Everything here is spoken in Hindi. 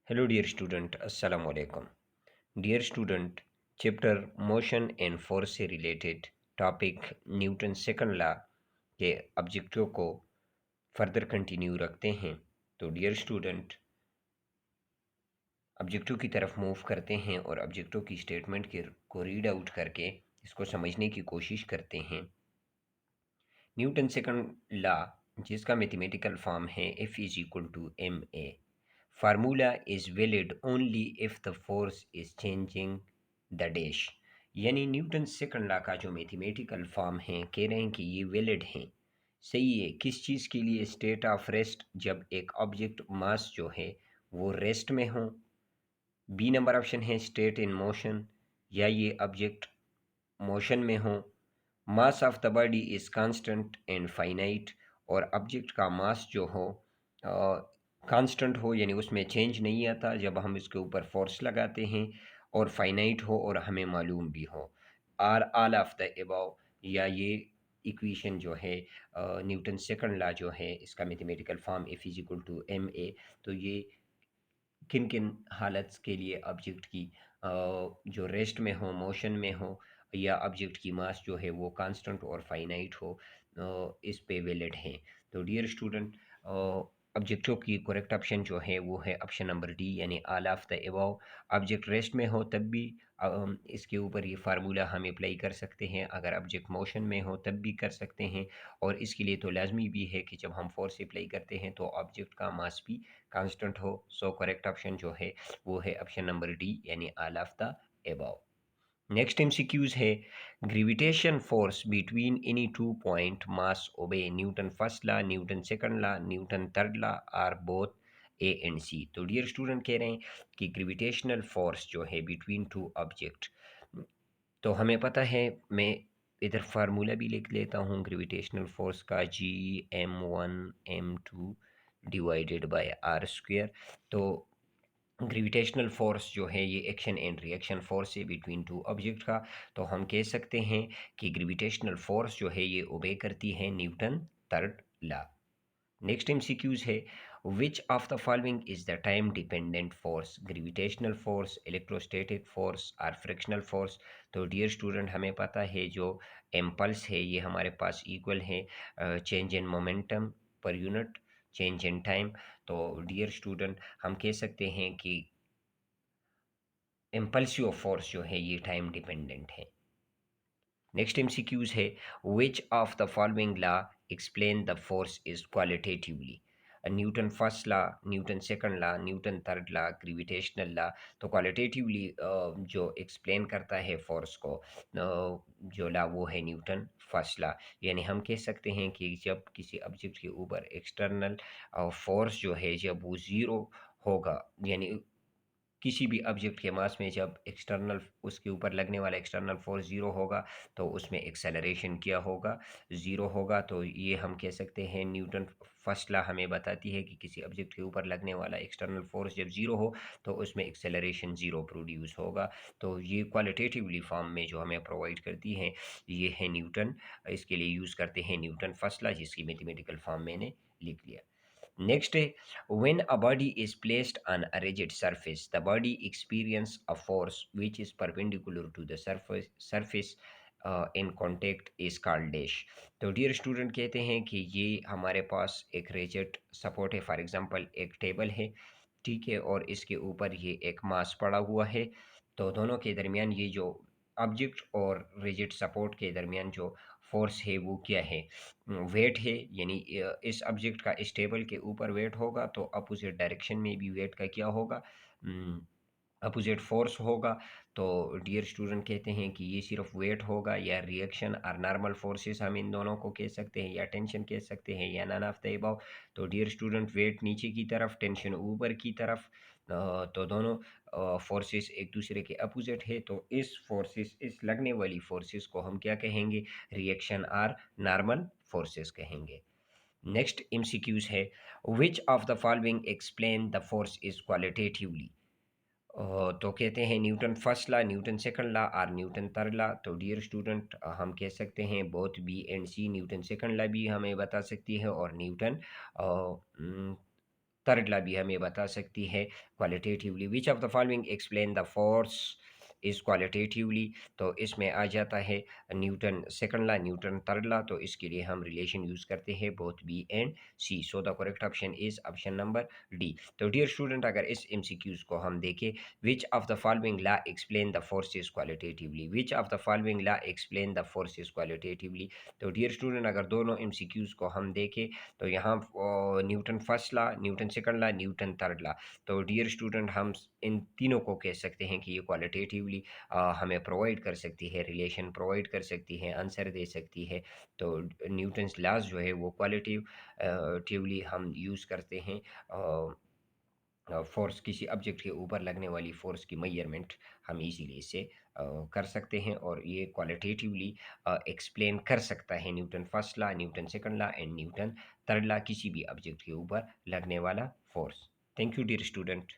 Hello dear student, Assalamu alaikum. Dear student, chapter motion and force से related topic Newton second law के ऑब्जेक्टिव को फर्दर कंटिन्यू रखते हैं। तो डियर स्टूडेंट, ऑब्जेक्टिव की तरफ मूव करते हैं और ऑब्जेक्टिव की स्टेटमेंट के को रीड आउट करके इसको समझने की कोशिश करते हैं। न्यूटन सेकंड लॉ, जिसका मैथमेटिकल फॉर्म है F is equal to M A, formula is valid only if the force is changing the dash. यानी न्यूटन सेकंड लॉ का जो मैथमेटिकल फॉर्म है, कह रहे हैं कि ये वैलिड है, सही है। किस चीज़ के लिए? स्टेट ऑफ रेस्ट, जब एक ऑब्जेक्ट मास जो है वो रेस्ट में हो। बी नंबर ऑप्शन है स्टेट इन मोशन, या ये ऑब्जेक्ट मोशन में हो। Mass of the body is constant and finite, और ऑब्जेक्ट का मास जो हो कांस्टेंट हो, यानी उसमें चेंज नहीं आता जब हम इसके ऊपर फोर्स लगाते हैं, और फाइनाइट हो और हमें मालूम भी हो। Are all of the above, या ये इक्वेशन जो है न्यूटन सेकंड लॉ जो है, इसका mathematical form F is equal to M A. तो ये किन किन हालत के लिए ऑब्जेक्ट की जो रेस्ट में हो, मोशन में हो, या ऑब्जेक्ट की मास जो है वो कांस्टेंट और फाइनाइट हो, इस पे वैलिड है। तो डियर स्टूडेंट, ऑब्जेक्टिव की करेक्ट ऑप्शन जो है वो है ऑप्शन नंबर डी, यानी all of the above. Object rest में हो तब भी इसके ऊपर ये फार्मूला हम अप्लाई कर सकते हैं, अगर ऑब्जेक्ट मोशन में हो तब भी कर सकते हैं, और इसके लिए तो लाजमी भी है कि जब हम फोर्स अप्लाई करते हैं तो ऑब्जेक्ट का मास भी कांस्टेंट हो। सो करेक्ट ऑप्शन जो है वो है ऑप्शन नंबर डी, यानी all of the above. Next MCQs है, gravitation force between any two point mass obey Newton first law, Newton second law, Newton third law, are both A and C. तो डियर स्टूडेंट, कह रहे हैं कि ग्रेविटेशनल फोर्स जो है बिटवीन टू ऑब्जेक्ट, तो हमें पता है, मैं इधर फार्मूला भी लिख लेता हूँ ग्रेविटेशनल फोर्स का, G m1 m2 divided by R square. तो ग्रेविटेशनल फोर्स जो है ये एक्शन एंड रिएक्शन फोर्स है बिटवीन टू ऑब्जेक्ट का। तो हम कह सकते हैं कि ग्रेविटेशनल फोर्स जो है ये ओबे करती है Newton third law. Next MCQs है, which of the following is the time dependent force? Gravitational force, electrostatic force, और फ्रिक्शनल फोर्स। तो डियर स्टूडेंट, हमें पता है जो इम्पल्स है ये हमारे पास इक्वल है change in momentum per unit change in time. तो डियर स्टूडेंट, हम कह सकते हैं कि इम्पल्सिव फोर्स जो है ये टाइम डिपेंडेंट है। नेक्स्ट एमसीक्यूज है, which of the following law explain the force is qualitatively? Newton first law, Newton second law, Newton third law, gravitational law. तो क्वालिटेटिवली जो एक्सप्लेन करता है फोर्स को जो लॉ वो है न्यूटन फर्स्ट लॉ। यानी हम कह सकते हैं कि जब किसी ऑब्जेक्ट के ऊपर एक्सटर्नल फोर्स जो है जब वो ज़ीरो होगा, यानी किसी भी ऑब्जेक्ट के मास में जब एक्सटर्नल उसके ऊपर लगने वाला एक्सटर्नल फोर्स ज़ीरो होगा तो उसमें एक्सेलरेशन क्या होगा? ज़ीरो होगा। तो ये हम कह सकते हैं न्यूटन फर्स्ट लॉ हमें बताती है कि किसी ऑब्जेक्ट के ऊपर लगने वाला एक्सटर्नल फोर्स जब ज़ीरो हो तो उसमें एक्सेलरेशन ज़ीरो प्रोड्यूस होगा। तो ये क्वालिटेटिवली फॉर्म में जो हमें प्रोवाइड करती हैं ये है न्यूटन। इसके लिए यूज़ करते हैं न्यूटन फर्स्ट लॉ, जिसकी मैथमेटिकल फॉर्म मैंने लिख लिया। Next, when a body is placed on a rigid surface, the body experiences a force which is perpendicular to the surface in contact is called dash. तो डियर स्टूडेंट, कहते हैं कि ये हमारे पास एक रिजिड सपोर्ट है, फॉर एग्जांपल एक टेबल है, ठीक है, और इसके ऊपर ये एक मास पड़ा हुआ है। तो दोनों के दरमियान ये जो ऑब्जेक्ट और रिजिड सपोर्ट के दरमियान जो फोर्स है वो क्या है? वेट है। यानी इस ऑब्जेक्ट का इस टेबल के ऊपर वेट होगा तो अपोजिट डायरेक्शन में भी वेट का क्या होगा? अपोजिट फोर्स होगा। तो डियर स्टूडेंट, कहते हैं कि ये सिर्फ वेट होगा, या रिएक्शन और नॉर्मल फोर्सेस हम इन दोनों को कह सकते हैं, या टेंशन कह सकते हैं, या नन ऑफ द अबव। तो डियर स्टूडेंट, वेट नीचे की तरफ, टेंशन ऊपर की तरफ, तो दोनों फोर्सेस एक दूसरे के अपोजिट है। तो इस फोर्सेस, इस लगने वाली फोर्सेस को हम क्या कहेंगे? रिएक्शन और नॉर्मल फोर्सेस कहेंगे। नेक्स्ट एमसीक्यूज है, which of the following explain the force is qualitatively? तो कहते हैं Newton first law, Newton second law, और न्यूटन थर्ड लॉ। तो डियर स्टूडेंट, हम कह सकते हैं both B and C. Newton second law भी हमें बता सकती है और न्यूटन थर्ड लॉ भी हमें बता सकती है qualitatively. Which of the following explain the force is qualitatively, तो इसमें आ जाता है Newton second law, Newton third law. तो इसके लिए हम रिलेशन यूज़ करते हैं both B and C. So the correct option is option number D. तो डियर स्टूडेंट, अगर इस एमसीक्यूज को हम देखें, which of the following law explain the forces qualitatively, which of the following law explain the forces qualitatively. तो डियर स्टूडेंट, अगर दोनों एमसीक्यूज को हम देखें, तो यहाँ Newton first law, Newton second law, Newton third law. तो डियर स्टूडेंट, हम इन तीनों को कह सकते हैं कि ये क्वालिटेटिवली हमें प्रोवाइड कर सकती है, रिलेशन प्रोवाइड कर सकती है, आंसर दे सकती है। तो न्यूटन्स लॉज जो है वो क्वालिटेटिवली हम यूज़ करते हैं फोर्स, किसी ऑब्जेक्ट के ऊपर लगने वाली फोर्स की मेजरमेंट हम इजीली इससे कर सकते हैं, और ये क्वालिटेटिवली एक्सप्लेन कर सकता है Newton first law, Newton second law and Newton third law, किसी भी ऑब्जेक्ट के ऊपर लगने वाला force. Thank you dear student.